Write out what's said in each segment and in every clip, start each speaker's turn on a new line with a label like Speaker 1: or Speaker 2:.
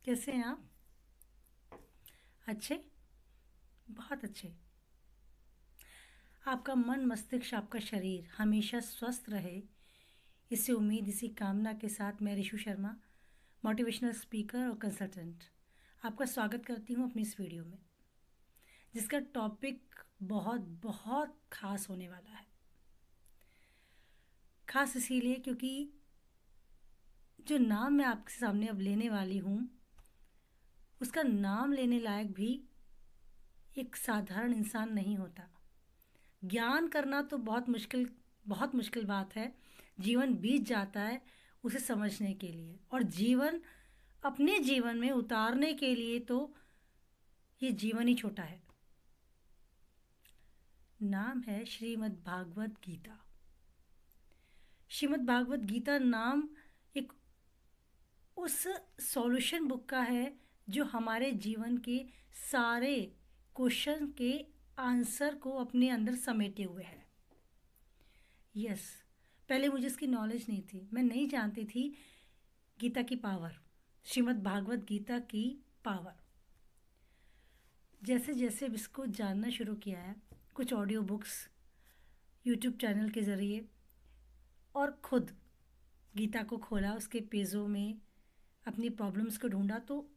Speaker 1: कैसे हैं आप? अच्छे? बहुत अच्छे। आपका मन, मस्तिष्क, आपका शरीर हमेशा स्वस्थ रहे, इसी उम्मीद, इसी कामना के साथ मैं ऋषु शर्मा, मोटिवेशनल स्पीकर और कंसल्टेंट, आपका स्वागत करती हूँ अपनी इस वीडियो में, जिसका टॉपिक बहुत बहुत खास होने वाला है। खास इसीलिए क्योंकि जो नाम मैं आपके सामने अब लेने वाली हूँ, उसका नाम लेने लायक भी एक साधारण इंसान नहीं होता। ज्ञान करना तो बहुत मुश्किल बात है। जीवन बीत जाता है उसे समझने के लिए, और जीवन अपने जीवन में उतारने के लिए तो ये जीवन ही छोटा है। नाम है श्रीमद् भागवत गीता। श्रीमद् भागवत गीता नाम एक उस सॉल्यूशन बुक का है जो हमारे जीवन के सारे क्वेश्चन के आंसर को अपने अंदर समेटे हुए है। यस, पहले मुझे इसकी नॉलेज नहीं थी, मैं नहीं जानती थी गीता की पावर, श्रीमद् भागवत गीता की पावर। जैसे जैसे अब इसको जानना शुरू किया है, कुछ ऑडियो बुक्स, यूट्यूब चैनल के ज़रिए, और खुद गीता को खोला, उसके पेजों में अपनी प्रॉब्लम्स को ढूंढा, तो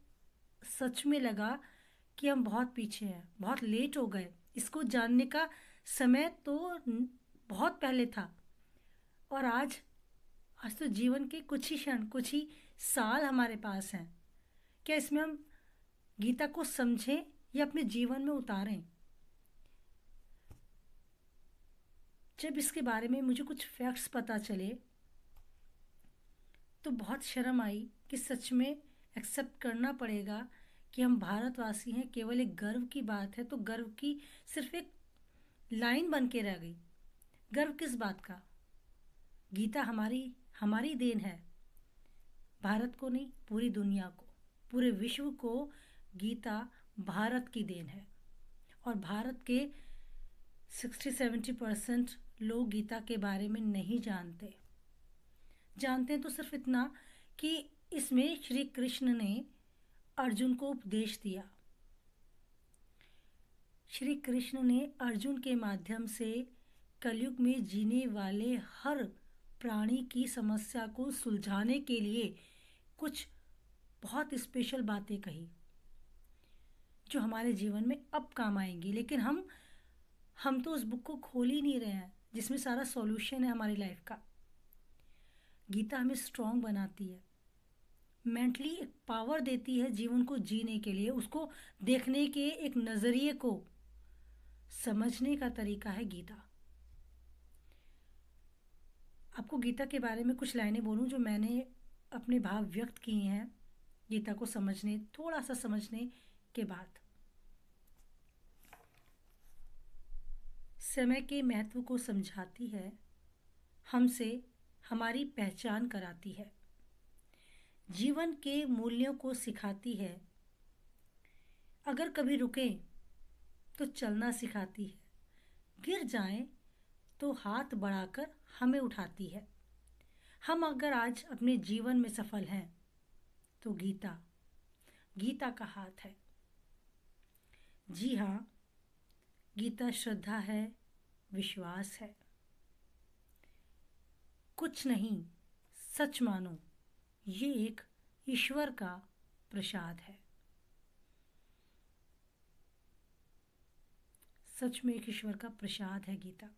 Speaker 1: सच में लगा कि हम बहुत पीछे हैं, बहुत लेट हो गए। इसको जानने का समय तो बहुत पहले था, और आज आज तो जीवन के कुछ ही क्षण, कुछ ही साल हमारे पास हैं। क्या इसमें हम गीता को समझें या अपने जीवन में उतारें? जब इसके बारे में मुझे कुछ फैक्ट्स पता चले तो बहुत शर्म आई कि सच में एक्सेप्ट करना पड़ेगा कि हम भारतवासी हैं। केवल एक गर्व की बात है तो गर्व की सिर्फ एक लाइन बन के रह गई। गर्व किस बात का? गीता हमारी हमारी देन है, भारत को नहीं, पूरी दुनिया को, पूरे विश्व को गीता भारत की देन है। और भारत के 60-70% लोग गीता के बारे में नहीं जानते। जानते हैं तो सिर्फ इतना कि इसमें श्री कृष्ण ने अर्जुन को उपदेश दिया। श्री कृष्ण ने अर्जुन के माध्यम से कलयुग में जीने वाले हर प्राणी की समस्या को सुलझाने के लिए कुछ बहुत स्पेशल बातें कही जो हमारे जीवन में अब काम आएंगी। लेकिन हम तो उस बुक को खोल ही नहीं रहे हैं जिसमें सारा सॉल्यूशन है हमारी लाइफ का। गीता हमें स्ट्रांग बनाती है, मेंटली एक पावर देती है जीवन को जीने के लिए, उसको देखने के एक नज़रिए को समझने का तरीका है गीता। आपको गीता के बारे में कुछ लाइनें बोलूं जो मैंने अपने भाव व्यक्त किए हैं गीता को समझने, थोड़ा सा समझने के बाद। समय के महत्व को समझाती है, हमसे हमारी पहचान कराती है, जीवन के मूल्यों को सिखाती है, अगर कभी रुकें तो चलना सिखाती है, गिर जाएं तो हाथ बढ़ाकर हमें उठाती है। हम अगर आज अपने जीवन में सफल हैं तो गीता गीता का हाथ है। जी हाँ, गीता श्रद्धा है, विश्वास है। कुछ नहीं, सच मानो, ये एक ईश्वर का प्रसाद है। सच में एक ईश्वर का प्रसाद है गीता।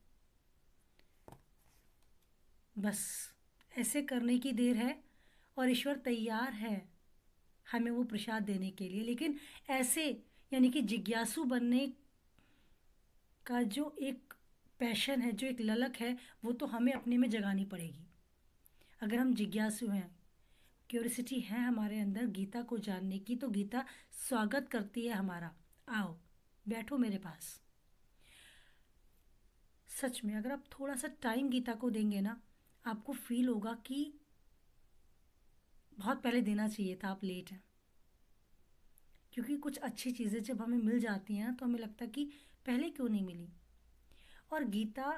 Speaker 1: बस ऐसे करने की देर है और ईश्वर तैयार है हमें वो प्रसाद देने के लिए। लेकिन ऐसे, यानी कि जिज्ञासु बनने का जो एक पैशन है, जो एक ललक है, वो तो हमें अपने में जगानी पड़ेगी। अगर हम जिज्ञासु हैं, क्यूरियोसिटी है हमारे अंदर गीता को जानने की, तो गीता स्वागत करती है हमारा, आओ बैठो मेरे पास। सच में अगर आप थोड़ा सा टाइम गीता को देंगे ना, आपको फील होगा कि बहुत पहले देना चाहिए था, आप लेट हैं। क्योंकि कुछ अच्छी चीज़ें जब हमें मिल जाती हैं तो हमें लगता है कि पहले क्यों नहीं मिली। और गीता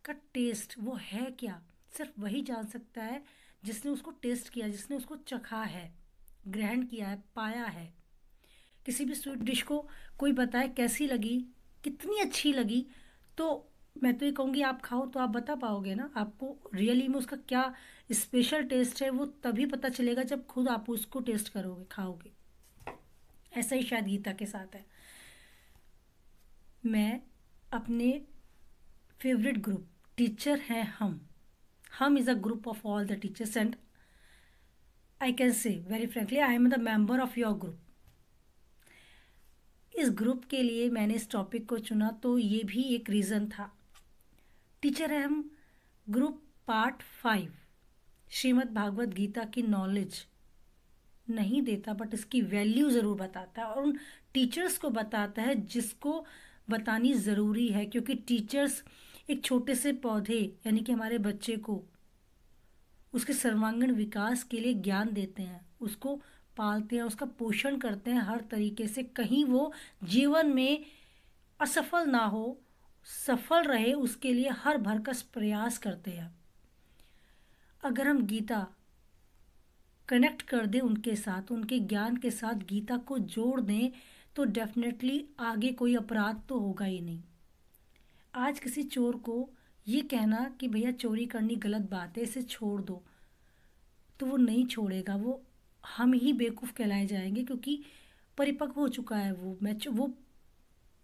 Speaker 1: का टेस्ट वो है क्या, सिर्फ वही जान सकता है जिसने उसको टेस्ट किया, जिसने उसको चखा है। ग्रहण किया है, पाया है। किसी भी स्वीट डिश को कोई बताए कैसी लगी, कितनी अच्छी लगी, तो मैं तो ये कहूँगी आप खाओ तो आप बता पाओगे ना, आपको रियली में उसका क्या स्पेशल टेस्ट है वो तभी पता चलेगा जब खुद आप उसको टेस्ट करोगे, खाओगे। ऐसा ही शायद गीता के साथ है। मैं अपने फेवरेट ग्रुप टीचर हैं हम is a group of all the teachers and I can say very frankly I am the member of your group. इस ग्रुप के लिए मैंने इस टॉपिक को चुना तो ये भी एक रीज़न था। टीचर है हम ग्रुप पार्ट 5 श्रीमद् भागवत गीता की नॉलेज नहीं देता बट इसकी वैल्यू ज़रूर बताता है और उन टीचर्स को बताता है जिसको बतानी ज़रूरी है, क्योंकि टीचर्स एक छोटे से पौधे यानी कि हमारे बच्चे को उसके सर्वांगीण विकास के लिए ज्ञान देते हैं, उसको पालते हैं, उसका पोषण करते हैं हर तरीके से, कहीं वो जीवन में असफल ना हो, सफल रहे उसके लिए हर भरकस प्रयास करते हैं। अगर हम गीता कनेक्ट कर दें उनके साथ, उनके ज्ञान के साथ गीता को जोड़ दें तो डेफिनेटली आगे कोई अपराध तो होगा ही नहीं। आज किसी चोर को ये कहना कि भैया चोरी करनी गलत बात है, इसे छोड़ दो, तो वो नहीं छोड़ेगा, वो हम ही बेवकूफ़ कहलाए जाएंगे, क्योंकि परिपक्व हो चुका है वो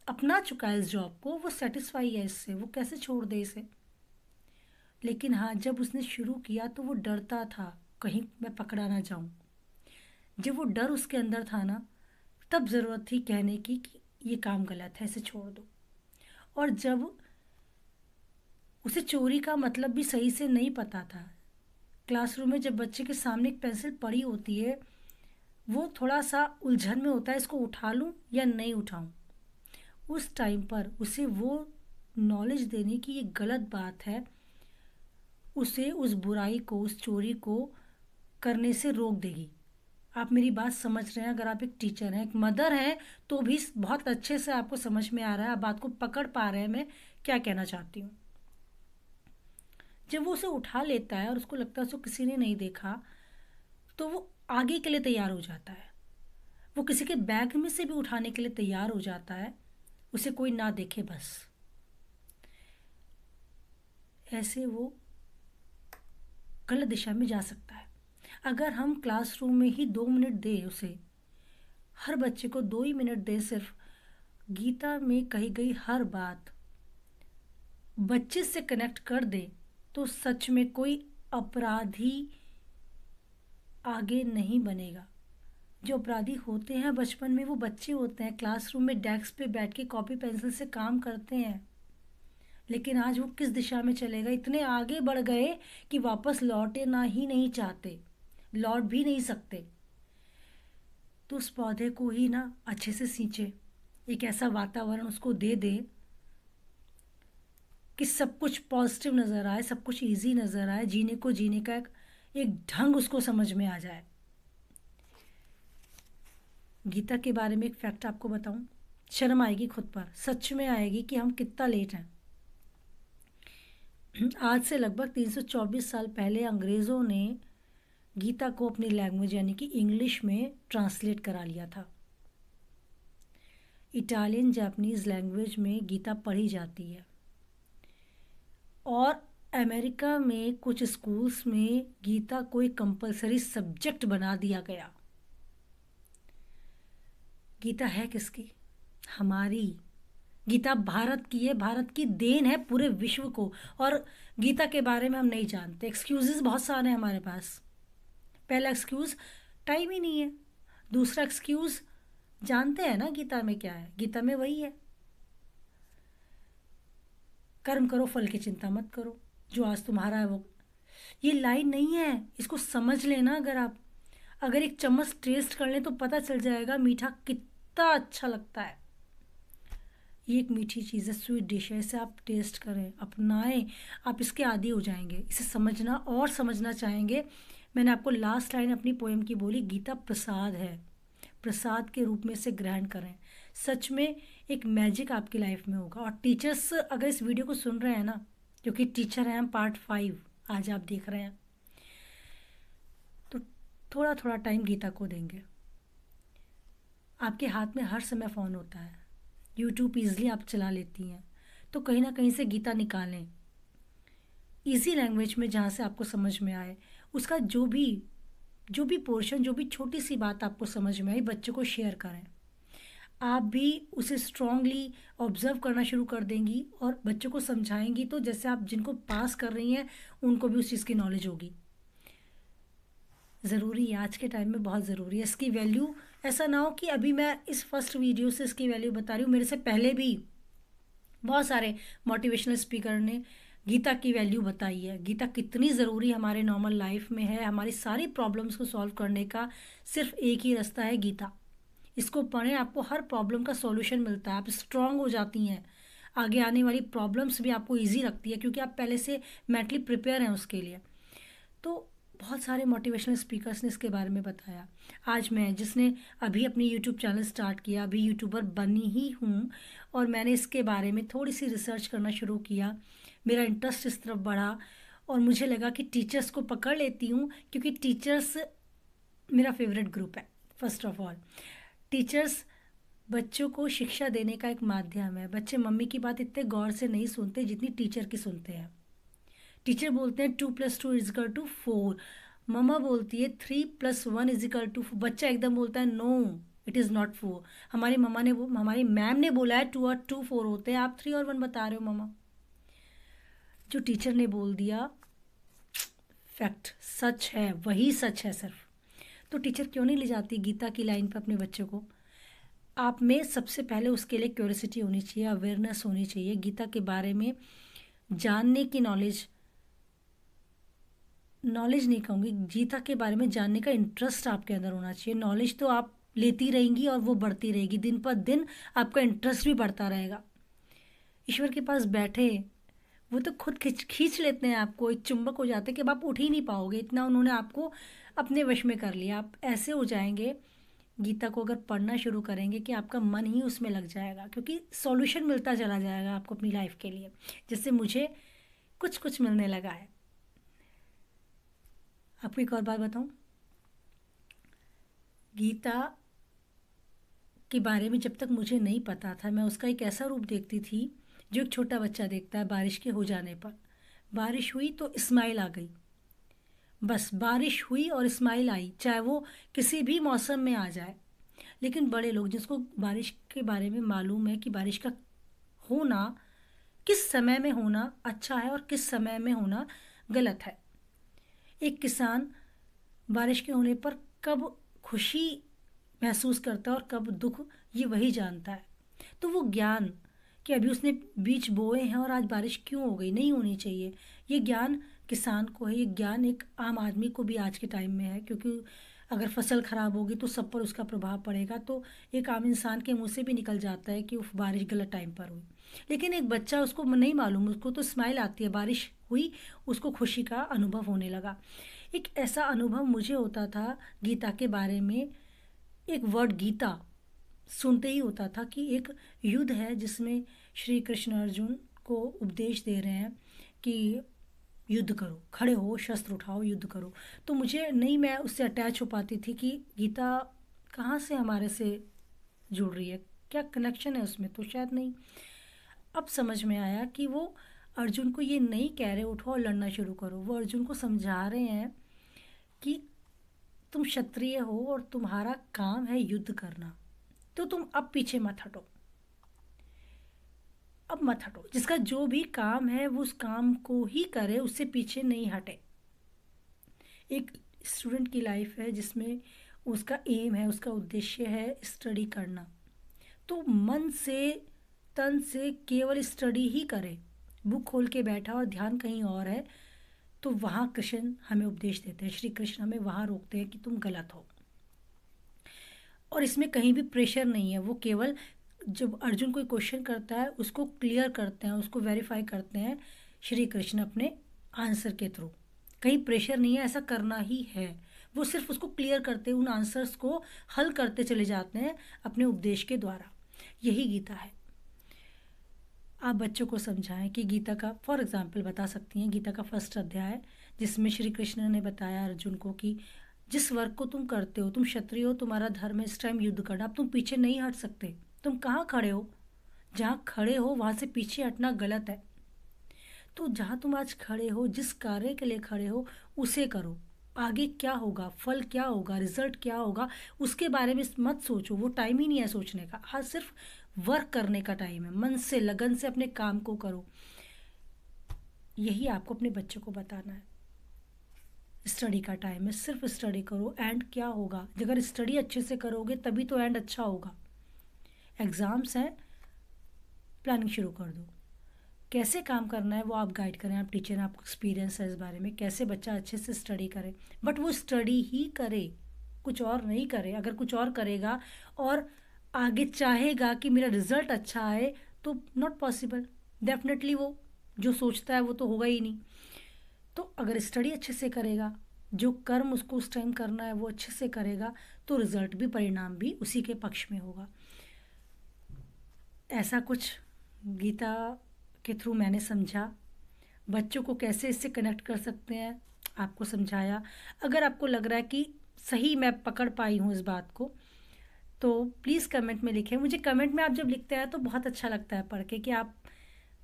Speaker 1: अपना चुका है इस जॉब को, वो सेटिस्फाई है इससे, वो कैसे छोड़ दे इसे। लेकिन हाँ, जब उसने शुरू किया तो वो डरता था कहीं मैं पकड़ा ना जाऊं। जब वो डर उसके अंदर था ना, तब ज़रूरत थी कहने की कि ये काम गलत है, इसे छोड़ दो। और जब उसे चोरी का मतलब भी सही से नहीं पता था, क्लासरूम में जब बच्चे के सामने एक पेंसिल पड़ी होती है, वो थोड़ा सा उलझन में होता है, इसको उठा लूं या नहीं उठाऊं। उस टाइम पर उसे वो नॉलेज देने की ये गलत बात है, उसे उस बुराई को, उस चोरी को करने से रोक देगी। आप मेरी बात समझ रहे हैं? अगर आप एक टीचर हैं, एक मदर हैं, तो भी बहुत अच्छे से आपको समझ में आ रहा है, आप बात को पकड़ पा रहे हैं मैं क्या कहना चाहती हूँ। जब वो उसे उठा लेता है और उसको लगता है उसको किसी ने नहीं देखा, तो वो आगे के लिए तैयार हो जाता है, वो किसी के बैग में से भी उठाने के लिए तैयार हो जाता है, उसे कोई ना देखे बस। ऐसे वो गलत दिशा में जा सकता है। अगर हम क्लासरूम में ही 2 मिनट दें उसे, हर बच्चे को 2 ही मिनट दें सिर्फ, गीता में कही गई हर बात बच्चे से कनेक्ट कर दे, तो सच में कोई अपराधी आगे नहीं बनेगा। जो अपराधी होते हैं बचपन में वो बच्चे होते हैं, क्लासरूम में डेस्क पे बैठ के कॉपी पेंसिल से काम करते हैं, लेकिन आज वो किस दिशा में चलेगा, इतने आगे बढ़ गए कि वापस लौटे ना ही नहीं चाहते, लौट भी नहीं सकते। तो उस पौधे को ही ना अच्छे से सींचे, एक ऐसा वातावरण उसको दे दे कि सब कुछ पॉजिटिव नज़र आए, सब कुछ इजी नज़र आए, जीने को जीने का एक ढंग उसको समझ में आ जाए। गीता के बारे में एक फैक्ट आपको बताऊं, शर्म आएगी खुद पर, सच में आएगी कि हम कितना लेट हैं। आज से लगभग 324 साल पहले अंग्रेज़ों ने गीता को अपनी लैंग्वेज यानी कि इंग्लिश में ट्रांसलेट करा लिया था। इटालियन जापानीज़ लैंग्वेज में गीता पढ़ी जाती है और अमेरिका में कुछ स्कूल्स में गीता को एक कंपलसरी सब्जेक्ट बना दिया गया। गीता है किसकी? हमारी। गीता भारत की है, भारत की देन है पूरे विश्व को, और गीता के बारे में हम नहीं जानते। एक्सक्यूजेस बहुत सारे हैं हमारे पास। पहला एक्सक्यूज़ टाइम ही नहीं है, दूसरा एक्सक्यूज़ जानते हैं ना गीता में क्या है, गीता में वही है, कर्म करो फल की चिंता मत करो, जो आज तुम्हारा है वो। ये लाइन नहीं है, इसको समझ लेना। अगर एक चम्मच टेस्ट कर लें तो पता चल जाएगा मीठा कितना अच्छा लगता है। ये एक मीठी चीज़ है, स्वीट डिश है, इसे आप टेस्ट करें, अपनाएं, आप इसके आदी हो जाएंगे, इसे समझना और समझना चाहेंगे। मैंने आपको लास्ट लाइन अपनी पोएम की बोली, गीता प्रसाद है, प्रसाद के रूप में इसे ग्रहण करें। सच में एक मैजिक आपकी लाइफ में होगा। और टीचर्स अगर इस वीडियो को सुन रहे हैं ना, क्योंकि टीचर हैं हम पार्ट 5 आज आप देख रहे हैं, तो थोड़ा थोड़ा टाइम गीता को देंगे। आपके हाथ में हर समय फ़ोन होता है, यूट्यूब ईज़िली आप चला लेती हैं, तो कहीं ना कहीं से गीता निकालें, इजी लैंग्वेज में जहाँ से आपको समझ में आए। उसका जो भी पोर्शन, जो भी छोटी सी बात आपको समझ में आई, बच्चों को शेयर करें। आप भी उसे स्ट्रांगली ऑब्जर्व करना शुरू कर देंगी और बच्चों को समझाएंगी, तो जैसे आप जिनको पास कर रही हैं उनको भी उस चीज़ की नॉलेज होगी। ज़रूरी है, आज के टाइम में बहुत ज़रूरी है इसकी वैल्यू। ऐसा ना हो कि अभी मैं इस फर्स्ट वीडियो से इसकी वैल्यू बता रही हूँ, मेरे से पहले भी बहुत सारे मोटिवेशनल स्पीकर ने गीता की वैल्यू बताई है। गीता कितनी ज़रूरी हमारे नॉर्मल लाइफ में है, हमारी सारी प्रॉब्लम्स को सॉल्व करने का सिर्फ एक ही रास्ता है, गीता। इसको पढ़ें, आपको हर प्रॉब्लम का सॉल्यूशन मिलता है, आप स्ट्रांग हो जाती हैं, आगे आने वाली प्रॉब्लम्स भी आपको इजी लगती है क्योंकि आप पहले से मेंटली प्रिपेयर हैं उसके लिए। तो बहुत सारे मोटिवेशनल स्पीकर्स ने इसके बारे में बताया। आज मैं, जिसने अभी अपनी यूट्यूब चैनल स्टार्ट किया, अभी यूट्यूबर बनी ही हूँ, और मैंने इसके बारे में थोड़ी सी रिसर्च करना शुरू किया, मेरा इंटरेस्ट इस तरफ बढ़ा और मुझे लगा कि टीचर्स को पकड़ लेती हूँ, क्योंकि टीचर्स मेरा फेवरेट ग्रुप है। फर्स्ट ऑफ ऑल, टीचर्स बच्चों को शिक्षा देने का एक माध्यम है। बच्चे मम्मी की बात इतने गौर से नहीं सुनते जितनी टीचर की सुनते हैं। टीचर बोलते हैं 2+2=4, मम्मा बोलती है 3+1=4, बच्चा एकदम बोलता है नो, इट इज़ नॉट 4। हमारी मैम ने बोला है 2 और 2 4 होते हैं, आप 3 और 1 बता रहे हो मम्मा। जो टीचर ने बोल दिया, फैक्ट, सच है, वही सच है सिर्फ। तो टीचर क्यों नहीं ले जाती गीता की लाइन पर अपने बच्चों को? आप में सबसे पहले उसके लिए क्यूरियोसिटी होनी चाहिए, अवेयरनेस होनी चाहिए, गीता के बारे में जानने की नॉलेज नहीं कहूँगी, गीता के बारे में जानने का इंटरेस्ट आपके अंदर होना चाहिए। नॉलेज तो आप लेती रहेंगी और वो बढ़ती रहेगी, दिन पर दिन आपका इंटरेस्ट भी बढ़ता रहेगा। ईश्वर के पास बैठे, वो तो खुद खींच लेते हैं आपको, एक चुंबक हो जाते हैं कि अब आप उठ ही नहीं पाओगे, इतना उन्होंने आपको अपने वश में कर लिया। आप ऐसे हो जाएंगे, गीता को अगर पढ़ना शुरू करेंगे, कि आपका मन ही उसमें लग जाएगा, क्योंकि सॉल्यूशन मिलता चला जाएगा आपको अपनी लाइफ के लिए, जिससे मुझे कुछ कुछ मिलने लगा है। आपको एक और बात बताऊं, गीता के बारे में जब तक मुझे नहीं पता था, मैं उसका एक ऐसा रूप देखती थी जो एक छोटा बच्चा देखता है बारिश के हो जाने पर। बारिश हुई तो स्माइल आ गई, बस बारिश हुई और स्माइल आई, चाहे वो किसी भी मौसम में आ जाए। लेकिन बड़े लोग, जिसको बारिश के बारे में मालूम है कि बारिश का होना, किस समय में होना अच्छा है और किस समय में होना गलत है। एक किसान बारिश के होने पर कब खुशी महसूस करता है और कब दुख, ये वही जानता है। तो वो ज्ञान कि अभी उसने बीज बोए हैं और आज बारिश क्यों हो गई, नहीं होनी चाहिए, ये ज्ञान किसान को है, ये ज्ञान एक आम आदमी को भी आज के टाइम में है, क्योंकि अगर फसल खराब होगी तो सब पर उसका प्रभाव पड़ेगा। तो एक आम इंसान के मुंह से भी निकल जाता है कि उफ, बारिश गलत टाइम पर हुई। लेकिन एक बच्चा, उसको नहीं मालूम, उसको तो स्माइल आती है, बारिश हुई, उसको खुशी का अनुभव होने लगा। एक ऐसा अनुभव मुझे होता था गीता के बारे में, एक वर्ड गीता सुनते ही होता था कि एक युद्ध है जिसमें श्री कृष्ण अर्जुन को उपदेश दे रहे हैं कि युद्ध करो, खड़े हो, शस्त्र उठाओ, युद्ध करो। तो मुझे नहीं, मैं उससे अटैच हो पाती थी कि गीता कहाँ से हमारे से जुड़ रही है, क्या कनेक्शन है उसमें, तो शायद नहीं। अब समझ में आया कि वो अर्जुन को ये नहीं कह रहे उठो और लड़ना शुरू करो, वो अर्जुन को समझा रहे हैं कि तुम क्षत्रिय हो और तुम्हारा काम है युद्ध करना, तो तुम अब पीछे मत हटो, अब मत हटो, जिसका जो भी काम है वो उस काम को ही करे, उससे पीछे नहीं हटे। एक स्टूडेंट की लाइफ है जिसमें उसका एम है, उसका उद्देश्य है स्टडी करना, तो मन से, तन से केवल स्टडी ही करे। बुक खोल के बैठा और ध्यान कहीं और है, तो वहाँ कृष्ण हमें उपदेश देते हैं, श्री कृष्ण हमें वहाँ रोकते हैं कि तुम गलत हो। और इसमें कहीं भी प्रेशर नहीं है, वो केवल जब अर्जुन कोई क्वेश्चन करता है उसको क्लियर करते हैं, उसको वेरीफाई करते हैं श्री कृष्ण अपने आंसर के थ्रू। कहीं प्रेशर नहीं है, ऐसा करना ही है, वो सिर्फ उसको क्लियर करते, उन आंसर्स को हल करते चले जाते हैं अपने उपदेश के द्वारा। यही गीता है। आप बच्चों को समझाएं कि गीता का, फॉर एग्जाम्पल बता सकती हैं, गीता का फर्स्ट अध्याय जिसमें श्री कृष्ण ने बताया अर्जुन को कि जिस वर्क को तुम करते हो, तुम क्षत्रिय हो, तुम्हारा धर्म है इस टाइम युद्ध करना, अब तुम पीछे नहीं हट सकते। तुम कहाँ खड़े हो? जहाँ खड़े हो वहाँ से पीछे हटना गलत है। तो जहाँ तुम आज खड़े हो, जिस कार्य के लिए खड़े हो, उसे करो। आगे क्या होगा, फल क्या होगा, रिजल्ट क्या होगा, उसके बारे में मत सोचो। वो टाइम ही नहीं है सोचने का। आज सिर्फ वर्क करने का टाइम है। मन से, लगन से अपने काम को करो। यही आपको अपने बच्चों को बताना है। स्टडी का टाइम है, सिर्फ स्टडी करो। एंड क्या होगा, अगर स्टडी अच्छे से करोगे तभी तो एंड अच्छा होगा। एग्ज़ाम्स हैं, प्लानिंग शुरू कर दो। कैसे काम करना है वो आप गाइड करें, आप टीचर हैं, आपको एक्सपीरियंस है इस बारे में, कैसे बच्चा अच्छे से स्टडी करे। बट वो स्टडी ही करे, कुछ और नहीं करे। अगर कुछ और करेगा और आगे चाहेगा कि मेरा रिजल्ट अच्छा आए, तो नॉट पॉसिबल। डेफिनेटली वो जो सोचता है वो तो होगा ही नहीं। तो अगर स्टडी अच्छे से करेगा, जो कर्म उसको उस टाइम करना है वो अच्छे से करेगा, तो रिजल्ट भी, परिणाम भी उसी के पक्ष में होगा। ऐसा कुछ गीता के थ्रू मैंने समझा। बच्चों को कैसे इससे कनेक्ट कर सकते हैं आपको समझाया। अगर आपको लग रहा है कि सही मैं पकड़ पाई हूँ इस बात को, तो प्लीज़ कमेंट में लिखें। मुझे कमेंट में आप जब लिखते हैं तो बहुत अच्छा लगता है पढ़ के कि आप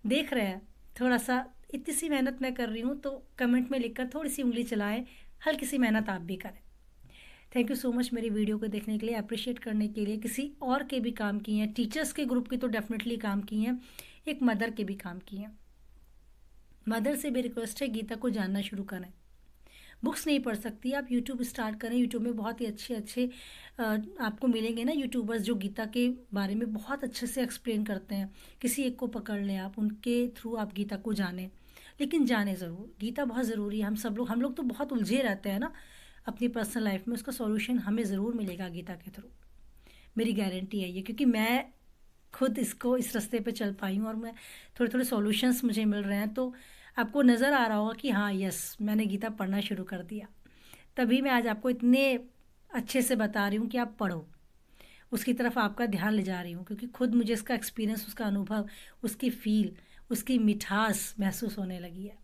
Speaker 1: देख रहे हैं। थोड़ा सा इतनी सी मेहनत मैं कर रही हूँ, तो कमेंट में लिखकर थोड़ी सी उंगली चलाएं, हल्की सी मेहनत आप भी करें। थैंक यू सो मच मेरी वीडियो को देखने के लिए, अप्रिशिएट करने के लिए। किसी और के भी काम किए हैं, टीचर्स के ग्रुप की तो डेफिनेटली काम किए हैं, एक मदर के भी काम किए हैं। मदर से भी रिक्वेस्ट है, गीता को जानना शुरू करें। बुक्स नहीं पढ़ सकती, आप यूट्यूब स्टार्ट करें। यूट्यूब में बहुत ही अच्छे अच्छे आपको मिलेंगे ना यूट्यूबर्स जो गीता के बारे में बहुत अच्छे से एक्सप्लेन करते हैं। किसी एक को पकड़ लें आप, उनके थ्रू आप गीता को जानें, लेकिन जाने ज़रूर। गीता बहुत ज़रूरी है। हम लोग तो बहुत उलझे रहते हैं ना अपनी पर्सनल लाइफ में। उसका सॉल्यूशन हमें ज़रूर मिलेगा गीता के थ्रू, मेरी गारंटी है ये, क्योंकि मैं खुद इस रास्ते पे चल पाई हूँ और मैं थोड़े थोड़े सॉल्यूशंस मुझे मिल रहे हैं। तो आपको नज़र आ रहा होगा कि हाँ यस, मैंने गीता पढ़ना शुरू कर दिया। तभी मैं आज आपको इतने अच्छे से बता रही हूँ कि आप पढ़ो, उसकी तरफ आपका ध्यान ले जा रही हूँ, क्योंकि खुद मुझे इसका एक्सपीरियंस, उसका अनुभव, उसकी फील, उसकी मिठास महसूस होने लगी है।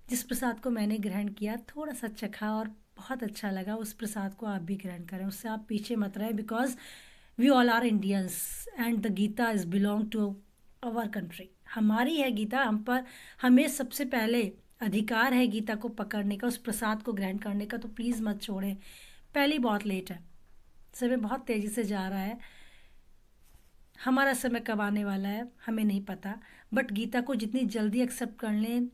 Speaker 1: जिस प्रसाद को मैंने ग्रहण किया, थोड़ा सा चखा और बहुत अच्छा लगा, उस प्रसाद को आप भी ग्रहण करें। उससे आप पीछे मत रहें, because we all are Indians and the Gita is belong to our country. हमारी है गीता, हम पर, हमें सबसे पहले अधिकार है गीता को पकड़ने का, उस प्रसाद को ग्रहण करने का। तो प्लीज़ मत छोड़ें। पहले बहुत लेट है, समय बहुत तेज़ी से जा रहा है, हमारा समय कब आने वाला है हमें नहीं पता। बट गीता को जितनी जल्दी एक्सेप्ट कर लें,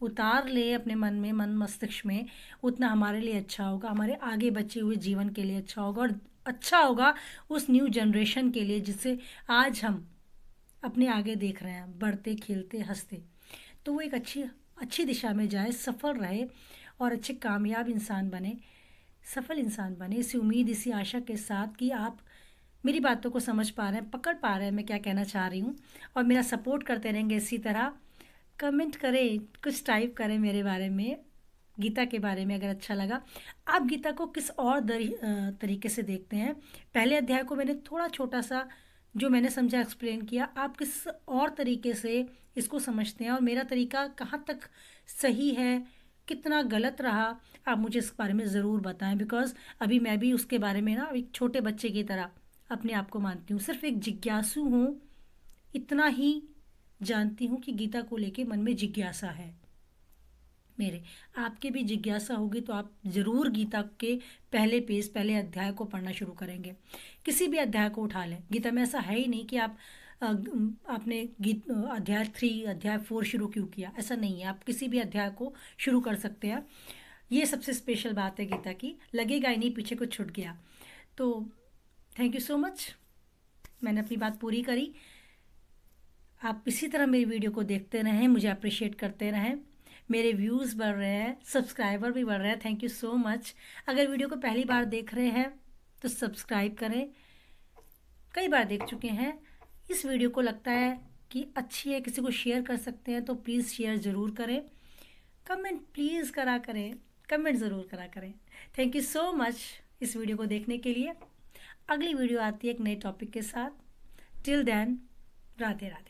Speaker 1: उतार ले अपने मन में, मन मस्तिष्क में, उतना हमारे लिए अच्छा होगा, हमारे आगे बचे हुए जीवन के लिए अच्छा होगा, और अच्छा होगा उस न्यू जनरेशन के लिए जिससे आज हम अपने आगे देख रहे हैं, बढ़ते, खेलते, हंसते। तो वो एक अच्छी दिशा में जाए, सफल रहे और अच्छे कामयाब इंसान बने, सफल इंसान बने। इसी उम्मीद, इसी आशा के साथ कि आप मेरी बातों को समझ पा रहे हैं, पकड़ पा रहे हैं मैं क्या कहना चाह रही हूँ, और मेरा सपोर्ट करते रहेंगे इसी तरह। कमेंट करें, कुछ टाइप करें मेरे बारे में, गीता के बारे में अगर अच्छा लगा। आप गीता को किस और तरीके से देखते हैं? पहले अध्याय को मैंने थोड़ा छोटा सा जो मैंने समझा एक्सप्लेन किया, आप किस और तरीके से इसको समझते हैं, और मेरा तरीका कहाँ तक सही है, कितना गलत रहा, आप मुझे इस बारे में ज़रूर बताएं। बिकॉज अभी मैं भी उसके बारे में ना एक छोटे बच्चे की तरह अपने आप को मानती हूँ, सिर्फ एक जिज्ञासु हूँ, इतना ही जानती हूँ कि गीता को लेके मन में जिज्ञासा है मेरे। आपके भी जिज्ञासा होगी तो आप ज़रूर गीता के पहले पेज, पहले अध्याय को पढ़ना शुरू करेंगे। किसी भी अध्याय को उठा लें। गीता में ऐसा है ही नहीं कि आपने अध्याय 3, अध्याय 4 शुरू क्यों किया, ऐसा नहीं है। आप किसी भी अध्याय को शुरू कर सकते हैं। ये सबसे स्पेशल बात है गीता की, लगेगा ही नहीं पीछे कुछ छूट गया। तो थैंक यू सो मच, मैंने अपनी बात पूरी करी। आप इसी तरह मेरी वीडियो को देखते रहें, मुझे अप्रिशिएट करते रहें। मेरे व्यूज़ बढ़ रहे हैं, सब्सक्राइबर भी बढ़ रहे हैं, थैंक यू सो मच। अगर वीडियो को पहली बार देख रहे हैं तो सब्सक्राइब करें, कई बार देख चुके हैं। इस वीडियो को लगता है कि अच्छी है, किसी को शेयर कर सकते हैं तो प्लीज़ शेयर ज़रूर करें। कमेंट प्लीज़ करा करें, कमेंट ज़रूर करा करें। थैंक यू सो मच इस वीडियो को देखने के लिए। अगली वीडियो आती है एक नए टॉपिक के साथ। Till then, Radhe Radhe.